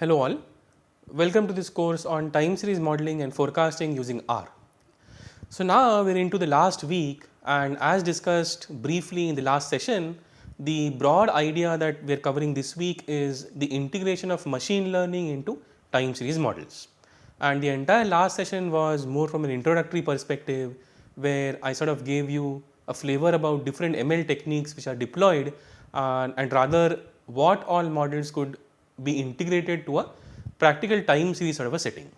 Hello all, welcome to this course on time series modeling and forecasting using R. So now we are into the last week, and as discussed briefly in the last session, the broad idea that we are covering this week is the integration of machine learning into time series models. And the entire last session was more from an introductory perspective, where I sort of gave you a flavor about different ML techniques which are deployed, and rather what all models could be integrated to a practical time series sort of a setting.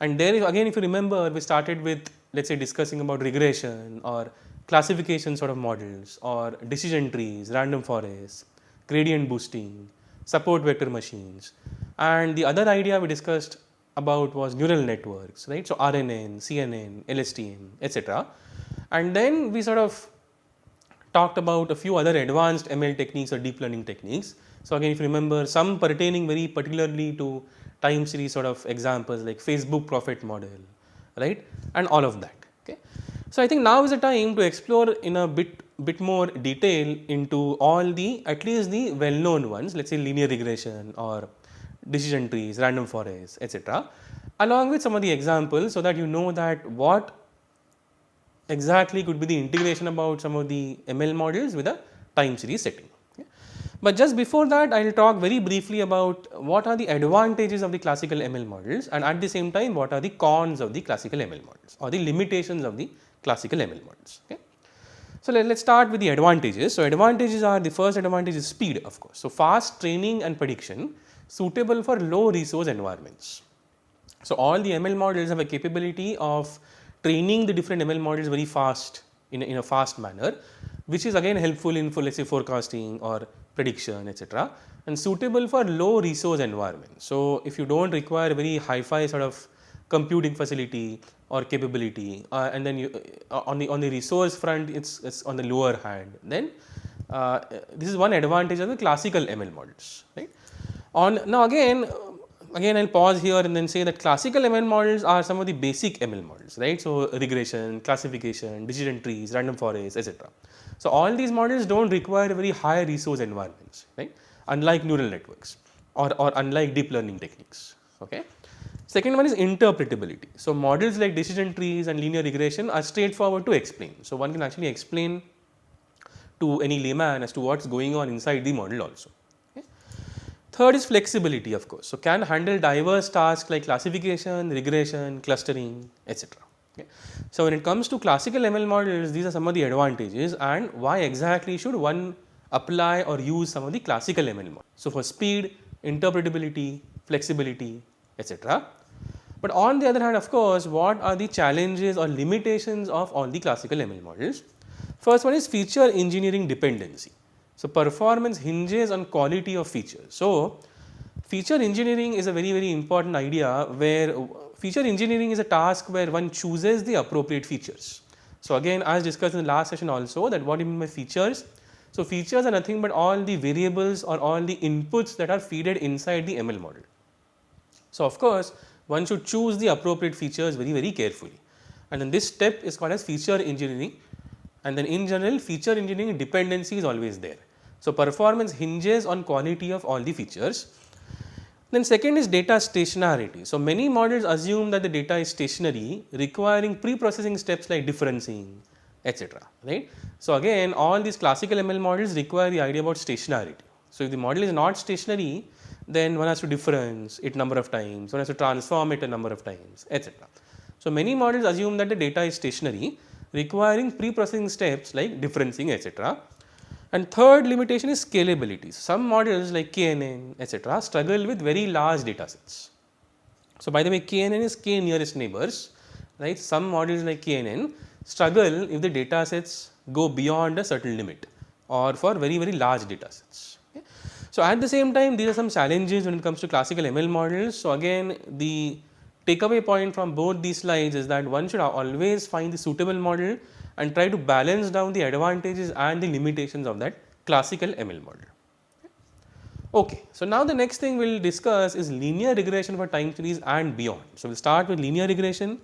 And there again, if you remember, we started with, let's say, discussing about regression or classification sort of models, or decision trees, random forests, gradient boosting, support vector machines. And the other idea we discussed about was neural networks, right? So RNN, CNN, LSTM, etc. And then we sort of talked about a few other advanced ML techniques or deep learning techniques. So again, if you remember, some pertaining very particularly to time series sort of examples like Facebook profit model, right, and all of that. Okay. So I think now is the time to explore in a bit more detail into all the, at least the well known ones, let's say linear regression or decision trees, random forests, etc., along with some of the examples, so that you know that what exactly could be the integration about some of the ML models with a time series setting. Okay. But just before that, I will talk very briefly about what are the advantages of the classical ML models, and at the same time what are the cons of the classical ML models or the limitations of the classical ML models. Okay. So let's start with the advantages. So advantages are, the first advantage is speed, of course. So fast training and prediction suitable for low resource environments. So all the ML models have a capability of training the different ML models very fast in a fast manner, which is again helpful in, for let's say, forecasting or prediction, etc., and suitable for low resource environment. So if you don't require very hi-fi sort of computing facility or capability, and then you on the resource front, it's on the lower hand, then this is one advantage of the classical ML models, right? On now again I'll pause here and then say that classical ML models are some of the basic ML models, right? So regression, classification, decision trees, random forests, etc. So all these models don't require very high resource environments, right? Unlike neural networks or unlike deep learning techniques. Okay. Second one is interpretability. So models like decision trees and linear regression are straightforward to explain. So one can actually explain to any layman as to what's going on inside the model also. Third is flexibility, of course. So can handle diverse tasks like classification, regression, clustering, etc. Okay. So when it comes to classical ML models, these are some of the advantages, and why exactly should one apply or use some of the classical ML models. So for speed, interpretability, flexibility, etc. But on the other hand, of course, what are the challenges or limitations of all the classical ML models? First one is feature engineering dependency. So performance hinges on quality of features. So feature engineering is a very important idea, where feature engineering is a task where one chooses the appropriate features. So again, as discussed in the last session also, that what do you mean by features? So features are nothing but all the variables or all the inputs that are fed inside the ML model. So of course, one should choose the appropriate features very carefully, and then this step is called as feature engineering. And then in general, feature engineering dependency is always there. So performance hinges on quality of all the features. Then second is data stationarity. So many models assume that the data is stationary, requiring pre-processing steps like differencing, etc. Right? So again, all these classical ML models require the idea about stationarity. So if the model is not stationary, then one has to difference it number of times, one has to transform it a number of times, etc. So many models assume that the data is stationary, requiring pre-processing steps like differencing, etc. And third limitation is scalability. Some models like KNN, etc., struggle with very large data sets. So by the way, KNN is K nearest neighbors, right? Some models like KNN struggle if the data sets go beyond a certain limit or for very large data sets. Okay? So at the same time, these are some challenges when it comes to classical ML models. So again, the takeaway point from both these slides is that one should always find the suitable model and try to balance down the advantages and the limitations of that classical ML model. Okay, so now the next thing we will discuss is linear regression for time series and beyond. So we will start with linear regression,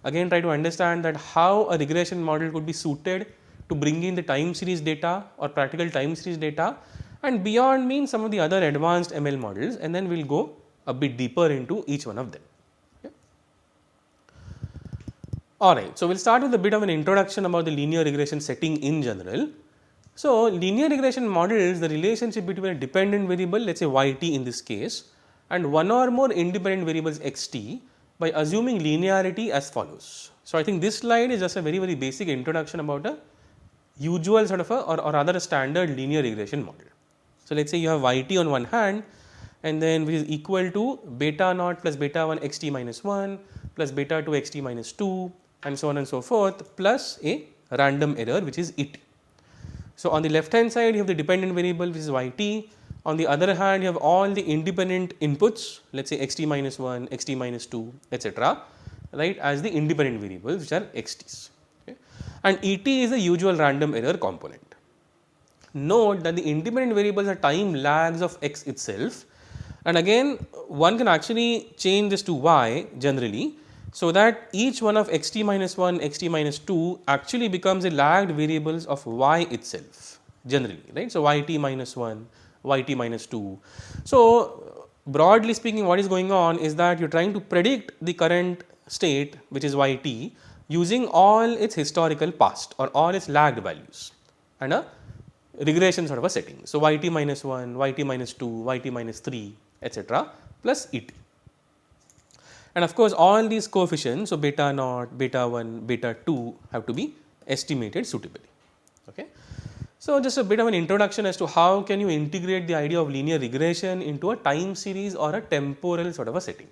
again try to understand that how a regression model could be suited to bring in the time series data or practical time series data, and beyond means some of the other advanced ML models, and then we will go a bit deeper into each one of them. Okay. Alright, so we will start with a bit of an introduction about the linear regression setting in general. So, linear regression models the relationship between a dependent variable, let us say yt in this case, and one or more independent variables xt by assuming linearity as follows. So, I think this slide is just a very basic introduction about a usual sort of a or rather a standard linear regression model. So, let us say you have yt on one hand and then which is equal to beta naught plus beta 1 xt minus 1 plus beta 2 xt minus 2 and so on and so forth plus a random error which is et. So, on the left hand side you have the dependent variable which is yt, on the other hand you have all the independent inputs, let us say xt minus 1, xt minus 2 etc., right, as the independent variables which are xt's, okay. And et is the usual random error component. Note that the independent variables are time lags of x itself, and again one can actually change this to y generally, so that each one of xt minus 1, xt minus 2 actually becomes a lagged variables of y itself generally, right. So, yt minus 1, yt minus 2. So, broadly speaking what is going on is that you are trying to predict the current state which is yt using all its historical past or all its lagged values and a regression sort of a setting. So, yt minus 1, yt minus 2, yt minus 3 etc., plus et. And of course, all these coefficients, so beta naught, beta 1, beta 2 have to be estimated suitably. Okay. So, just a bit of an introduction as to how can you integrate the idea of linear regression into a time series or a temporal sort of a setting.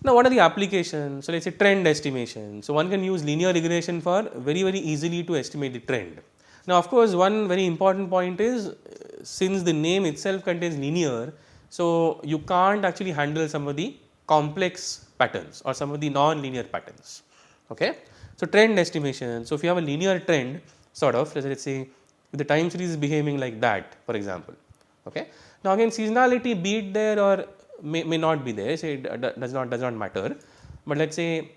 Now, what are the applications? So, let us say trend estimation. So, one can use linear regression for very easily to estimate the trend. Now, of course, one very important point is since the name itself contains linear, so you can't actually handle some of the complex patterns or some of the non-linear patterns. Okay. So, trend estimation. So, if you have a linear trend sort of, let us say if the time series is behaving like that for example. Okay. Now, again seasonality be it there or may not be there, say it does not matter, but let us say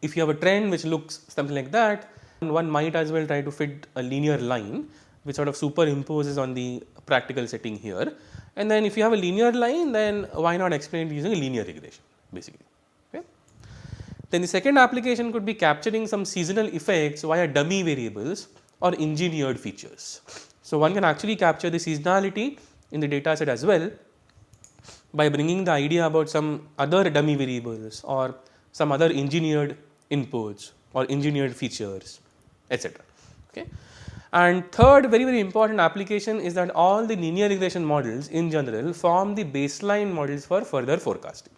if you have a trend which looks something like that, one might as well try to fit a linear line which sort of superimposes on the practical setting here, and then if you have a linear line then why not explain it using a linear regression basically. Okay. Then the second application could be capturing some seasonal effects via dummy variables or engineered features. So, one can actually capture the seasonality in the data set as well by bringing the idea about some other dummy variables or some other engineered inputs or engineered features etc. Okay. And third very important application is that all the linear regression models in general form the baseline models for further forecasting.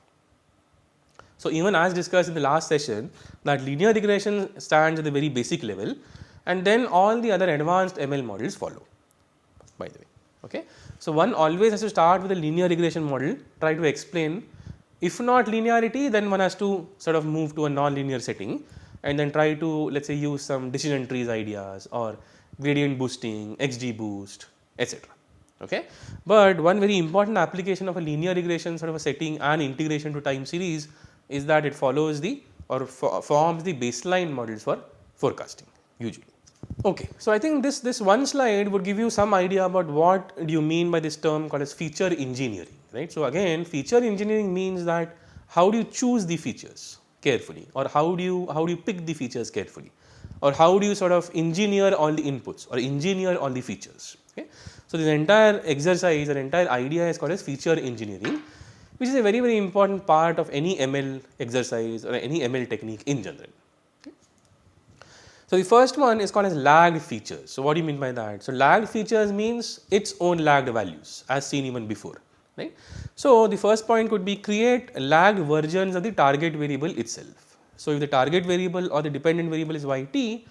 So, even as discussed in the last session that linear regression stands at the very basic level and then all the other advanced ML models follow by the way. Okay. So, one always has to start with a linear regression model, try to explain, if not linearity then one has to sort of move to a non-linear setting and then try to let us say use some decision trees ideas or gradient boosting, XGBoost etc. Okay. But one very important application of a linear regression sort of a setting and integration to time series is that it follows the or forms the baseline models for forecasting usually. Okay. So, I think this one slide would give you some idea about what do you mean by this term called as feature engineering, right. So, again feature engineering means that how do you choose the features carefully or how do you pick the features carefully or how do you sort of engineer all the inputs or engineer all the features. Okay. So, this entire exercise or entire idea is called as feature engineering, which is a very important part of any ML exercise or any ML technique in general. Okay. So, the first one is called as lagged features. So, what do you mean by that? So, lagged features means its own lagged values as seen even before, right. So, the first point could be create lagged versions of the target variable itself. So, if the target variable or the dependent variable is yt,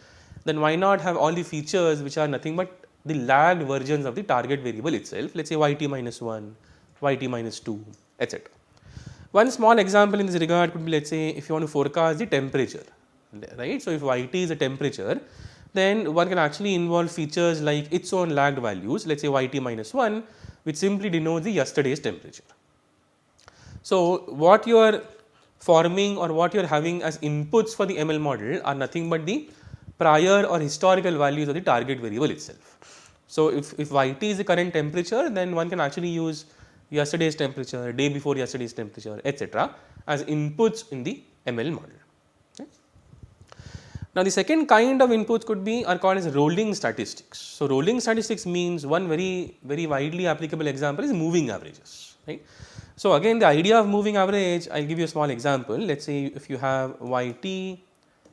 then why not have all the features which are nothing but the lagged versions of the target variable itself, let us say yt minus 1, yt minus 2 etc. One small example in this regard could be let us say if you want to forecast the temperature, right. So, if yt is a temperature then one can actually involve features like its own lagged values, let us say yt minus 1 which simply denotes the yesterday's temperature. So, what you are forming or what you are having as inputs for the ML model are nothing but the prior or historical values of the target variable itself. So, if yt is the current temperature then one can actually use yesterday's temperature, day before yesterday's temperature, etc. as inputs in the ML model. Okay. Now, the second kind of inputs could be are called as rolling statistics. So, rolling statistics means one very widely applicable example is moving averages, right. So, again the idea of moving average, I will give you a small example. Let us say if you have yt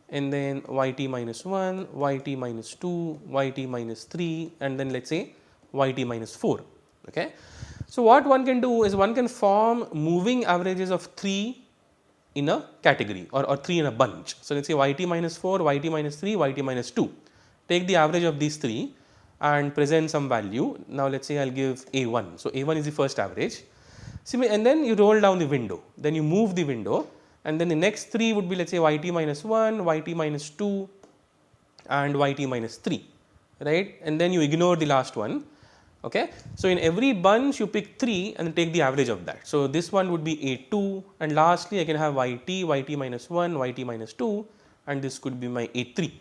and then yt minus 1, yt minus 2, yt minus 3 and then let us say yt minus 4. Okay. So, what one can do is one can form moving averages of 3 in a category or 3 in a bunch. So, let us say yt minus 4, yt minus 3, yt minus 2. Take the average of these 3 and present some value. Now, let us say I will give A1. So, A1 is the first average. And then you roll down the window, then you move the window and then the next 3 would be let us say yt minus 1, yt minus 2 and yt minus 3, right, and then you ignore the last one. Okay. So, in every bunch you pick 3 and take the average of that. So, this one would be A2 and lastly I can have yt minus 1, yt minus 2 and this could be my A3.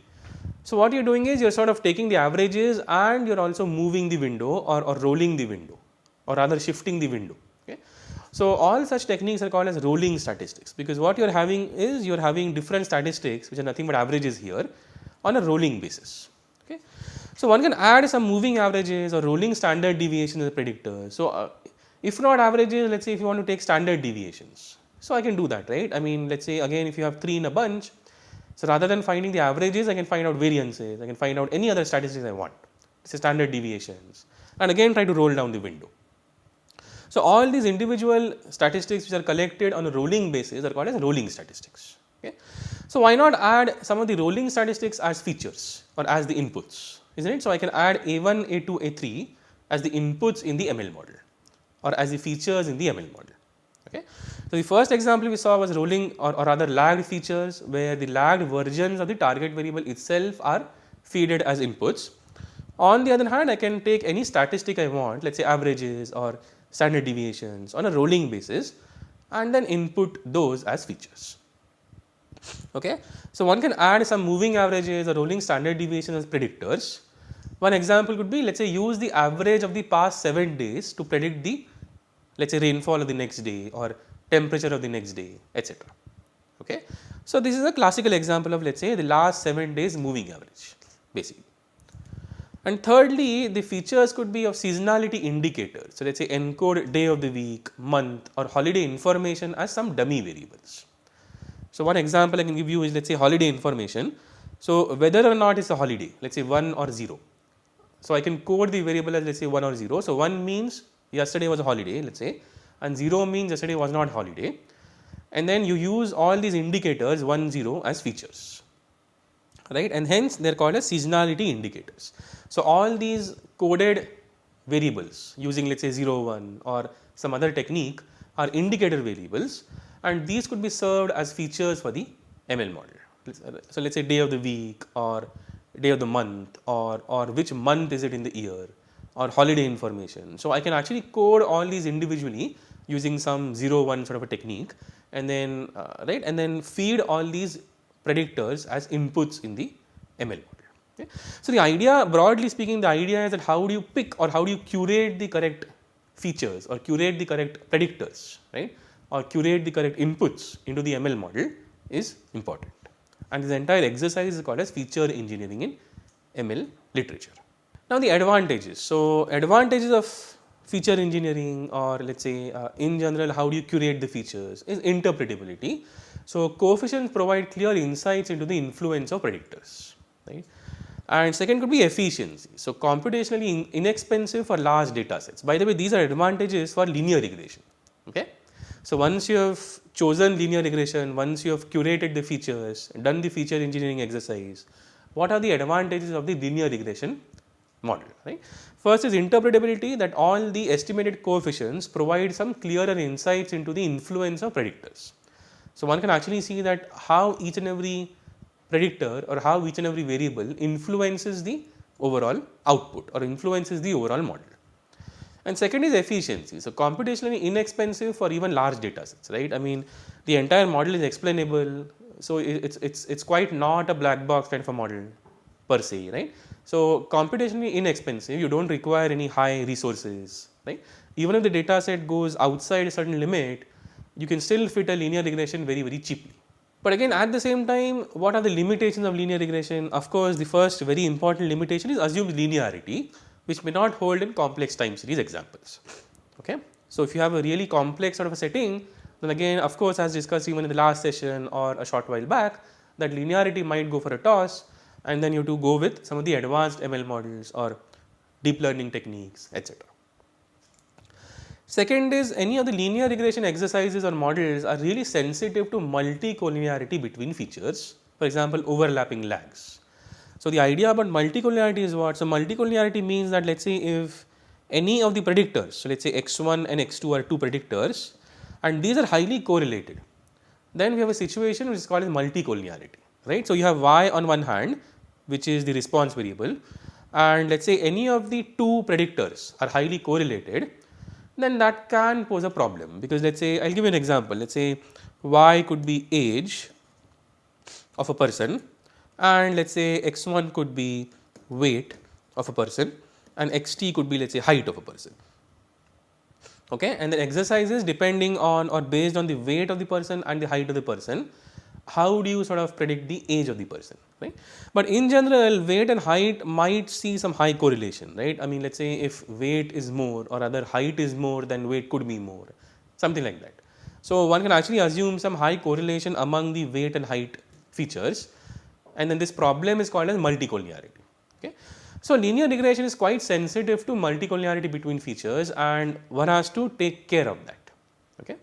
So, what you are doing is you are sort of taking the averages and you are also moving the window or rolling the window or rather shifting the window. Okay. So, all such techniques are called as rolling statistics, because what you are having is you are having different statistics which are nothing but averages here on a rolling basis. Okay. So, one can add some moving averages or rolling standard deviations as a predictor. So, if not averages, let us say if you want to take standard deviations. So, I can do that, right. I mean, let us say again if you have 3 in a bunch. So, rather than finding the averages, I can find out variances, I can find out any other statistics I want, say standard deviations and again try to roll down the window. So, all these individual statistics which are collected on a rolling basis are called as rolling statistics. Okay. So, why not add some of the rolling statistics as features or as the inputs, isn't it. So, I can add A1, A2, A3 as the inputs in the ML model or as the features in the ML model. Okay. So, the first example we saw was rolling or rather lagged features, where the lagged versions of the target variable itself are fed as inputs. On the other hand, I can take any statistic I want, let us say averages or standard deviations on a rolling basis and then input those as features. Okay. So, one can add some moving averages or rolling standard deviations as predictors. One example could be, let us say, use the average of the past 7 days to predict the, let us say, rainfall of the next day or temperature of the next day, etc. Okay. So, this is a classical example of, let us say, the last 7 days moving average basically. And thirdly, the features could be of seasonality indicators. So, let us say encode day of the week, month or holiday information as some dummy variables. So, one example I can give you is, let us say, holiday information. So, whether or not it is a holiday, let us say 1 or 0. So, I can code the variable as, let us say 1 or 0. So, 1 means yesterday was a holiday, let us say, and 0 means yesterday was not holiday, and then you use all these indicators 1, 0 as features, right, and hence they are called as seasonality indicators. So, all these coded variables using, let us say 0, 1 or some other technique are indicator variables, and these could be served as features for the ML model. So, let us say day of the week or day of the month or which month is it in the year or holiday information. So, I can actually code all these individually using some 0, 1 sort of a technique and then right, and then feed all these predictors as inputs in the ML model. Okay. So, the idea, broadly speaking, the idea is that how do you pick or how do you curate the correct features or curate the correct predictors, right, or curate the correct inputs into the ML model is important, and this entire exercise is called as feature engineering in ML literature. Now, the advantages. So, advantages of feature engineering or let us say in general how do you curate the features is interpretability. So, coefficients provide clear insights into the influence of predictors, right. And second could be efficiency. So, computationally inexpensive for large data sets. By the way, these are advantages for linear regression. Okay. So, once you have chosen linear regression, once you have curated the features, done the feature engineering exercise, what are the advantages of the linear regression model, right. First is interpretability, that all the estimated coefficients provide some clearer insights into the influence of predictors. So, one can actually see that how each and every predictor or how each and every variable influences the overall output or influences the overall model. And second is efficiency. So, computationally inexpensive for even large data sets, right. I mean, the entire model is explainable. So, it's quite not a black box kind of a model per se, right. So, computationally inexpensive, you do not require any high resources, right, even if the data set goes outside a certain limit, you can still fit a linear regression very, very cheaply. But again, at the same time, what are the limitations of linear regression? Of course, the first very important limitation is assumed linearity, which may not hold in complex time series examples. Okay? So, if you have a really complex sort of a setting, then again, of course, as discussed even in the last session or a short while back, that linearity might go for a toss, and then you have to go with some of the advanced ML models or deep learning techniques, etc. Second is any of the linear regression exercises or models are really sensitive to multi-collinearity between features, for example, overlapping lags. So, the idea about multi-collinearity is what? So, multi-collinearity means that let us say if any of the predictors, so let us say x1 and x2 are two predictors and these are highly correlated, then we have a situation which is called as multi-collinearity, right. So, you have y on one hand, which is the response variable, and let us say any of the two predictors are highly correlated, then that can pose a problem, because let us say I will give you an example. Let us say y could be age of a person and let us say x1 could be weight of a person and xt could be let us say height of a person. Okay? And the exercises depending on or based on the weight of the person and the height of the person, how do you sort of predict the age of the person, right. But in general, weight and height might see some high correlation, right. I mean, let us say if weight is more or other height is more, then weight could be more, something like that. So, one can actually assume some high correlation among the weight and height features, and then this problem is called as multi-collinearity. Okay. So, linear regression is quite sensitive to multi-collinearity between features, and one has to take care of that. Okay.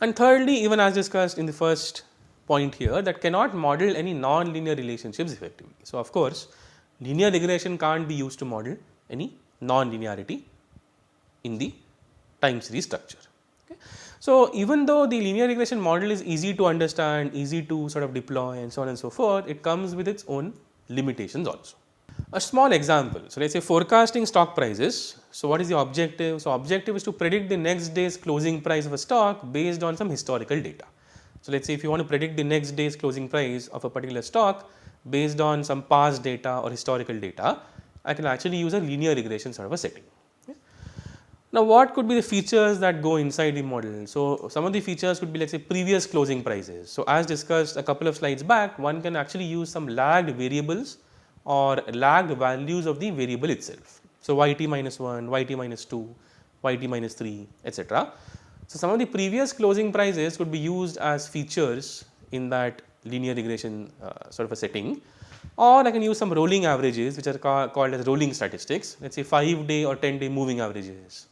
And thirdly, even as discussed in the first point here, that cannot model any non-linear relationships effectively. So, of course, linear regression can't be used to model any non-linearity in the time series structure. Okay. So, even though the linear regression model is easy to understand, easy to sort of deploy and so on and so forth, it comes with its own limitations also. A small example, so let us say forecasting stock prices. So, what is the objective? So, objective is to predict the next day's closing price of a stock based on some historical data. So, let us say if you want to predict the next day's closing price of a particular stock based on some past data or historical data, I can actually use a linear regression sort of a setting. Okay. Now, what could be the features that go inside the model? So, some of the features could be let us say previous closing prices. So, as discussed a couple of slides back, one can actually use some lagged variables or lagged values of the variable itself. So, yt minus 1, yt minus 2, yt minus 3, etc. So, some of the previous closing prices could be used as features in that linear regression sort of a setting, or I can use some rolling averages which are called as rolling statistics, let us say 5-day or 10-day moving averages,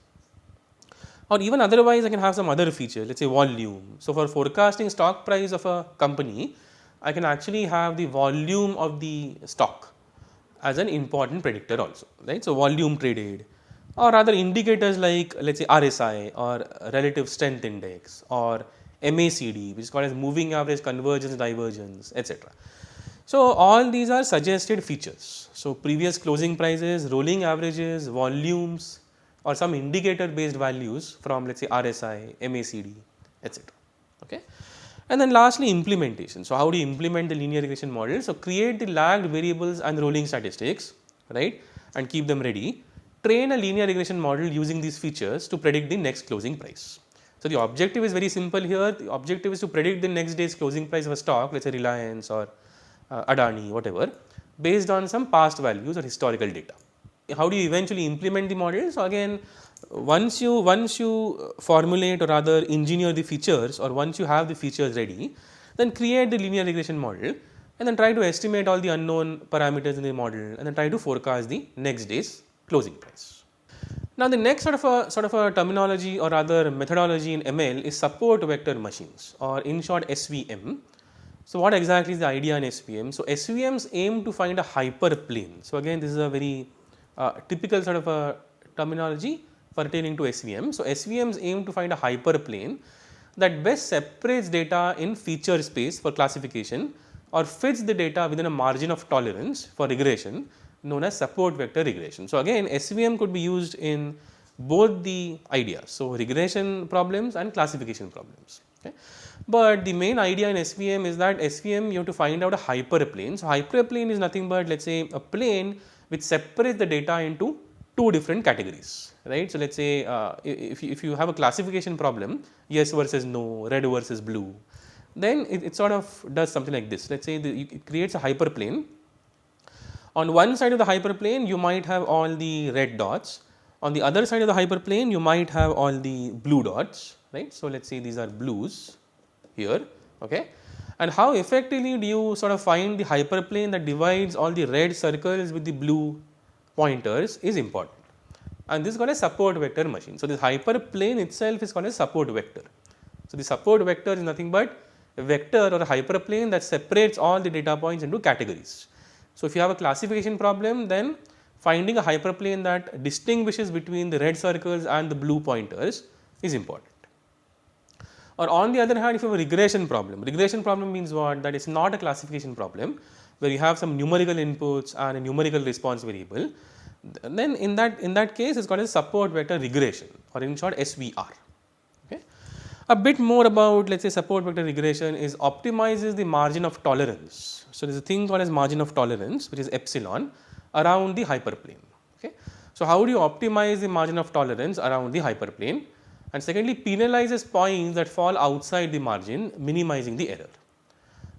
or even otherwise I can have some other feature, let us say volume. So, for forecasting stock price of a company, I can actually have the volume of the stock as an important predictor also, right. So, volume traded or other indicators like let us say RSI or relative strength index or MACD, which is called as moving average convergence divergence, etc. So, all these are suggested features. So, previous closing prices, rolling averages, volumes or some indicator based values from let us say RSI, MACD, etc. Okay. And then lastly, implementation. So, how do you implement the linear regression model? So, create the lagged variables and rolling statistics, right, and keep them ready. Train a linear regression model using these features to predict the next closing price. So, the objective is very simple here. The objective is to predict the next day's closing price of a stock, let us say Reliance or Adani, whatever, based on some past values or historical data. How do you eventually implement the model? So, again, once you formulate or rather engineer the features, or once you have the features ready, then create the linear regression model and then try to estimate all the unknown parameters in the model and then try to forecast the next day's closing price. Now, the next sort of a terminology or rather methodology in ML is support vector machines, or in short SVM. So, what exactly is the idea in SVM? So, SVMs aim to find a hyperplane. So, again this is a very typical sort of a terminology pertaining to SVM. So, SVMs aim to find a hyperplane that best separates data in feature space for classification or fits the data within a margin of tolerance for regression known as support vector regression. So, again SVM could be used in both the ideas. So, regression problems and classification problems. Okay. But the main idea in SVM is that SVM you have to find out a hyperplane. So, hyperplane is nothing but let us say a plane which separates the data into two different categories, right? So let's say if you have a classification problem, yes versus no, red versus blue, then it sort of does something like this. Let's say it creates a hyperplane. On one side of the hyperplane, you might have all the red dots. On the other side of the hyperplane, you might have all the blue dots, right? So let's say these are blues here, okay? And how effectively do you sort of find the hyperplane that divides all the red circles with the blue pointers is important. And this is called a support vector machine. So this hyperplane itself is called a support vector. So the support vector is nothing but a vector or a hyperplane that separates all the data points into categories. So if you have a classification problem, then finding a hyperplane that distinguishes between the red circles and the blue pointers is important. Or on the other hand, if you have a regression problem means what? That is not a classification problem where you have some numerical inputs and a numerical response variable. Then in that case, it's called a support vector regression, or in short SVR. Okay. A bit more about, let's say, support vector regression is optimizes the margin of tolerance. So there's a thing called as margin of tolerance, which is epsilon, around the hyperplane. Okay. So how do you optimize the margin of tolerance around the hyperplane? And secondly, penalizes points that fall outside the margin, minimizing the error.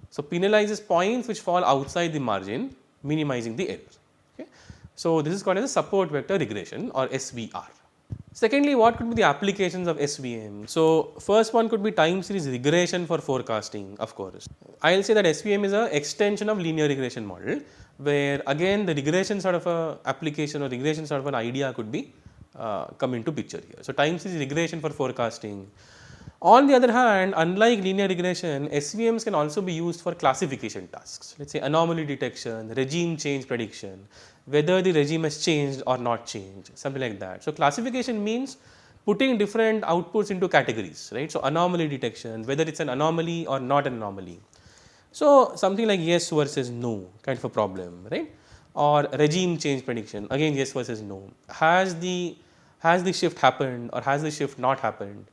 So penalizes points which fall outside the margin, minimizing the error. Okay. So this is called as a support vector regression, or SVR. Secondly, what could be the applications of SVM? So first one could be time series regression for forecasting, of course. I'll say that SVM is an extension of linear regression model, where again the regression sort of a application or regression sort of an idea could be come into picture here. So time series regression for forecasting. On the other hand, unlike linear regression, SVMs can also be used for classification tasks. Let's say anomaly detection, regime change prediction, whether the regime has changed or not changed, something like that. So classification means putting different outputs into categories, right? So anomaly detection, whether it's an anomaly or not an anomaly. So something like yes versus no kind of a problem, right? Or regime change prediction, again yes versus no. Has the shift happened or has the shift not happened?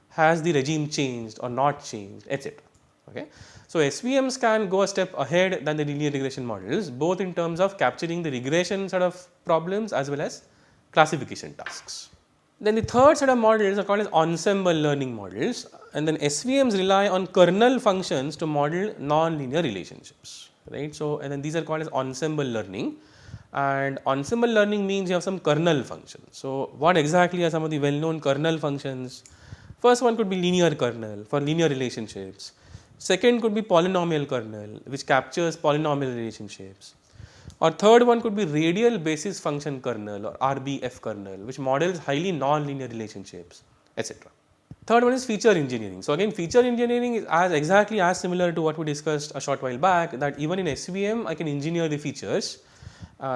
Has the regime changed or not changed, etc. Okay. So SVMs can go a step ahead than the linear regression models, both in terms of capturing the regression sort of problems as well as classification tasks. Then the third set of models are called as ensemble learning models, and then SVMs rely on kernel functions to model non-linear relationships, right? So and then these are called as ensemble learning, and ensemble learning means you have some kernel functions. So what exactly are some of the well-known kernel functions? First one could be linear kernel for linear relationships. Second could be polynomial kernel, which captures polynomial relationships. Or third one could be radial basis function kernel, or RBF kernel, which models highly non-linear relationships, etc. Third one is feature engineering. So again, feature engineering is exactly as similar to what we discussed a short while back, that even in SVM I can engineer the features.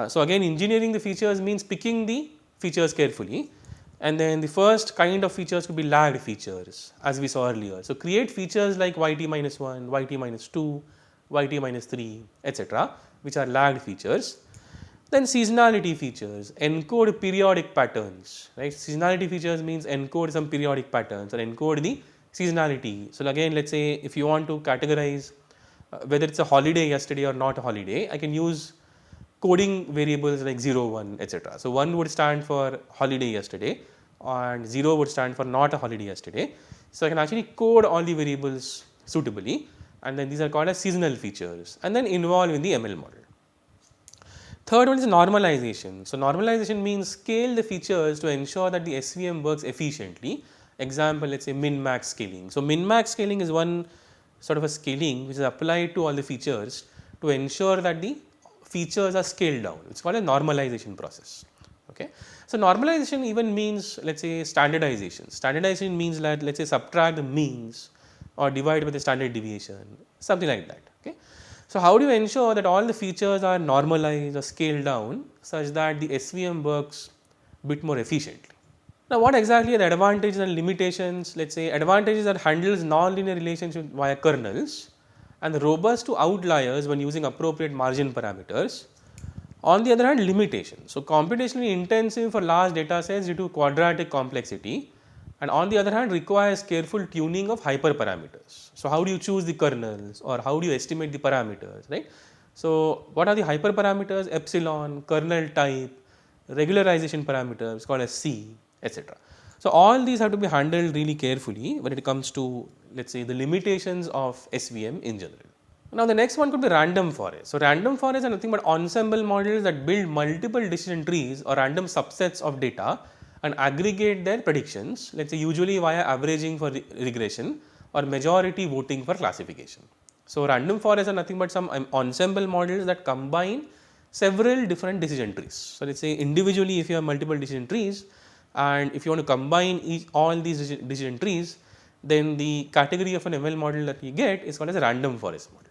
So again, engineering the features means picking the features carefully. And then the first kind of features could be lagged features, as we saw earlier. So create features like yt minus 1, yt minus 2, yt minus 3, etc., which are lagged features. Then seasonality features, encode periodic patterns, right? Seasonality features means encode some periodic patterns or encode the seasonality. So again, let's say if you want to categorize whether it's a holiday yesterday or not a holiday, I can use coding variables like 0, 1, etc. So 1 would stand for holiday yesterday and 0 would stand for not a holiday yesterday. So I can actually code all the variables suitably, and then these are called as seasonal features, and then involve in the ML model. Third one is normalization. So normalization means scale the features to ensure that the SVM works efficiently. Example, let's say min-max scaling. So min-max scaling is one sort of a scaling which is applied to all the features to ensure that the features are scaled down. It's called a normalization process. Okay. So normalization even means, let's say, standardization. Standardization means that, let's say, subtract the means or divide by the standard deviation, something like that. Okay. So how do you ensure that all the features are normalized or scaled down such that the SVM works a bit more efficiently? Now, what exactly are the advantages and limitations? Let's say advantages that handles non-linear relationships via kernels, and robust to outliers when using appropriate margin parameters. On the other hand, limitations. So computationally intensive for large data sets due to quadratic complexity, and on the other hand requires careful tuning of hyperparameters. So how do you choose the kernels, or how do you estimate the parameters, right? So what are the hyperparameters? Epsilon, kernel type, regularization parameters called as C, etc. So all these have to be handled really carefully when it comes to, let's say, the limitations of SVM in general. Now the next one could be random forest. So random forests are nothing but ensemble models that build multiple decision trees or random subsets of data and aggregate their predictions, let's say usually via averaging for regression or majority voting for classification. So random forests are nothing but some ensemble models that combine several different decision trees. So let's say individually if you have multiple decision trees, and if you want to combine all these decision trees, then the category of an ML model that we get is called as a random forest model.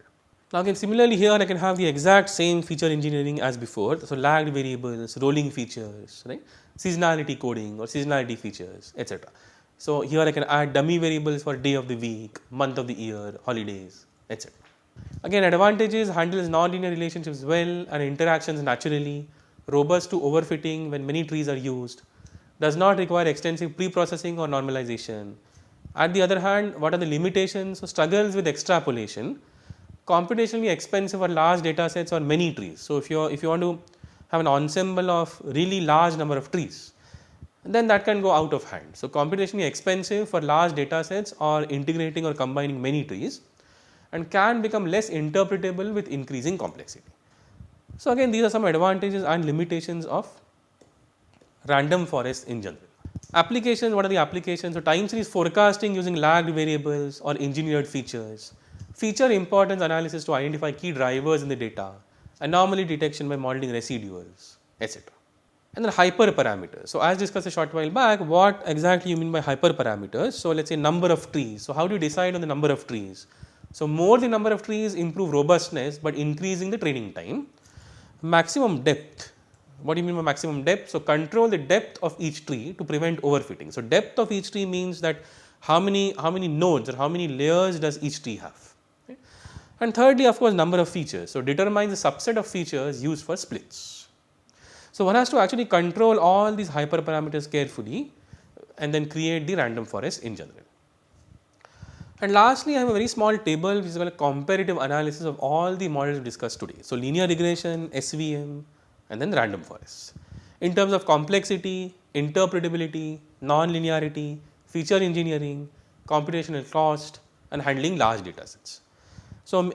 Now again similarly here I can have the exact same feature engineering as before. So lagged variables, rolling features, right, seasonality coding or seasonality features, etc. So here I can add dummy variables for day of the week, month of the year, holidays, etc. Again advantages: handles nonlinear relationships well and interactions naturally, robust to overfitting when many trees are used, does not require extensive pre-processing or normalization. At the other hand, what are the limitations? So struggles with extrapolation, computationally expensive for large data sets or many trees. So if you want to have an ensemble of really large number of trees, then that can go out of hand. So computationally expensive for large data sets or integrating or combining many trees, and can become less interpretable with increasing complexity. So again these are some advantages and limitations of random forests in general. Applications, what are the applications? So time series forecasting using lagged variables or engineered features, feature importance analysis to identify key drivers in the data, anomaly detection by modeling residuals, etc. And then hyperparameters. So as discussed a short while back, what exactly you mean by hyperparameters? So let's say number of trees. So how do you decide on the number of trees? So more the number of trees improve robustness, but increasing the training time. Maximum depth. What do you mean by maximum depth? So control the depth of each tree to prevent overfitting. So depth of each tree means that how many nodes or how many layers does each tree have. Okay. And thirdly, of course, number of features. So determines the subset of features used for splits. So one has to actually control all these hyperparameters carefully and then create the random forest in general. And lastly, I have a very small table which is called a comparative analysis of all the models we discussed today. So linear regression, SVM, and then random forests. In terms of complexity, interpretability, non-linearity, feature engineering, computational cost, and handling large data sets. So,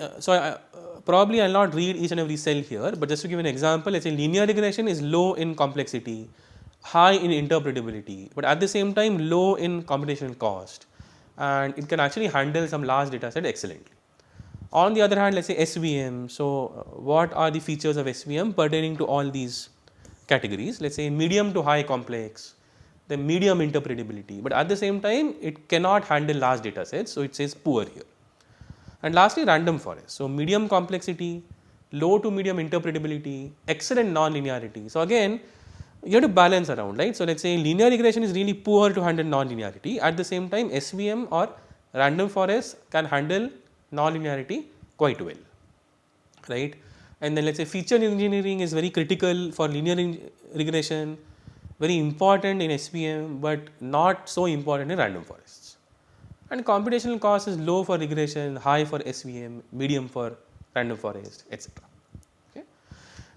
probably I will not read each and every cell here, but just to give an example, let's say linear regression is low in complexity, high in interpretability, but at the same time low in computational cost, and it can actually handle some large data set excellently. On the other hand, let's say SVM. So what are the features of SVM pertaining to all these categories? Let's say medium to high complex, then medium interpretability, but at the same time it cannot handle large data sets, so it says poor here. And lastly, random forest. So medium complexity, low to medium interpretability, excellent non-linearity. So again, you have to balance around, right? So let's say linear regression is really poor to handle non-linearity. At the same time, SVM or random forest can handle non-linearity quite well, right? And then let's say feature engineering is very critical for linear regression, very important in SVM, but not so important in random forests. And computational cost is low for regression, high for SVM, medium for random forest, etc. Okay.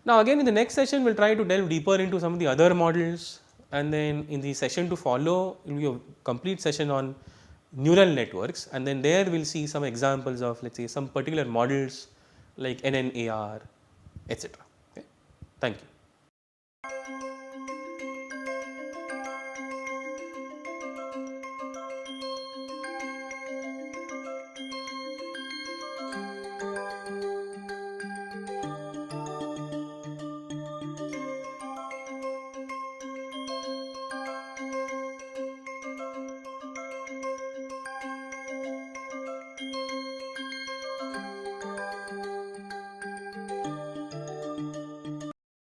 Now again in the next session we will try to delve deeper into some of the other models, and then in the session to follow it will be a complete session on neural networks, and then there we will see some examples of, let's say, some particular models like NNAR, etc. Okay. Thank you.